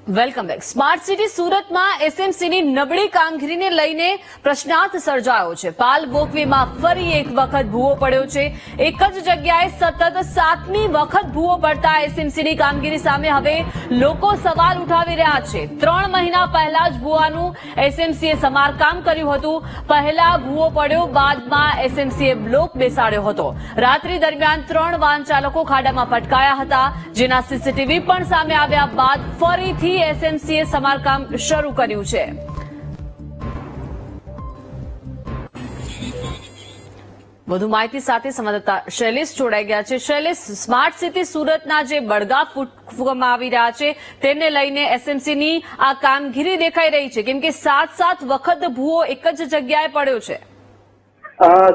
Welcome back. Smart city સુરતમાં એસએમસીની નબળી કામગીરીને લઈને પ્રશ્નાર્થ સર્જાયો છે। પાલ વોકવેમાં ફરી એક વખત ભૂવો પડ્યો છે। એક જ જગ્યાએ સતત 7મી વખત ભૂવો પડતા એસએમસીની કામગીરી સામે હવે લોકો સવાલ ઉઠાવી રહ્યા છે। 3 મહિના પહેલા જ ભૂવાનું એસએમસીએ સમારકામ કર્યું હતું। પહેલા ભૂવો પડ્યો, બાદમાં એસએમસીએ બ્લોક બેસાડ્યો હતો। રાત્રિ દરમિયાન 3 વાહન ચાલકો ખાડામાં પટકાયા હતા, જેના સીસીટીવી પણ સામે આવ્યા બાદ ફરીથી એસએમસીએ સમારકામ શરૂ કર્યું છે। વધુ માહિતી સાથે સંવાદદાતા શૈલેષ જોડાઈ ગયા છે। શૈલેષ, સ્માર્ટ સિટી સુરતના જે બળગા ફૂંકવામાં આવી રહ્યા છે તેને લઈને એસએમસીની આ કામગીરી દેખાઈ રહી છે, કેમ કે 7 વખત ભૂવો એક જ જગ્યાએ પડ્યો છે।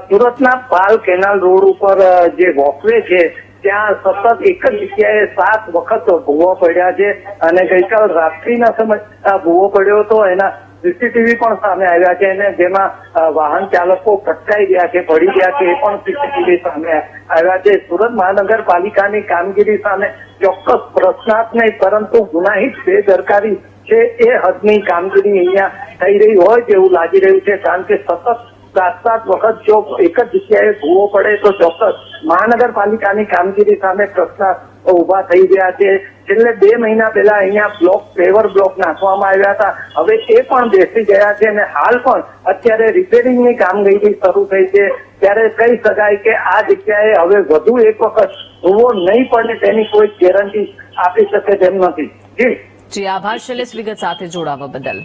સુરતના પાલ કેનાલ રોડ ઉપર જે વોકવે છે ત્યાં સતત એક જ જગ્યાએ 7 વખત ભૂવો પડ્યા છે અને ગઈકાલ રાત્રિના સમય ભૂવો પડ્યો હતો। એના સીસીટીવી પણ સામે આવ્યા છે અને જેમાં વાહન ચાલકો પટકાઈ ગયા છે, પડી ગયા છે, એ પણ સીસીટીવી સામે આવ્યા છે। સુરત મહાનગરપાલિકાની કામગીરી સામે ચોક્કસ પ્રશ્નાર્થ નહીં, પરંતુ ગુનાહિત બેદરકારી છે એ હદની કામગીરી અહીંયા થઈ રહી હોય તેવું લાગી રહ્યું છે, કારણ કે સતત 7 વખત જો એક જ જગ્યાએ ભૂવો પડે તો ચોક્કસ મહાનગરપાલિકાની કામગીરી સામે પ્રશ્ન ઉભા થઈ ગયા છે। છેલ્લે 2 મહિના પહેલા અહીંયા પેવર બ્લોક નાખવામાં આવ્યા હતા, હવે એ પણ બેસી ગયા છે અને હાલ પણ અત્યારે રિપેરિંગની કામગીરી શરૂ થઈ છે। ત્યારે કહી શકાય કે આ જગ્યાએ હવે વધુ એક વખત ભૂવો નહીં પડે તેની કોઈ ગેરંટી આપી શકે તેમ નથી। જી આભાર શૈલેષ, વિગત સાથે જોડાવા બદલ।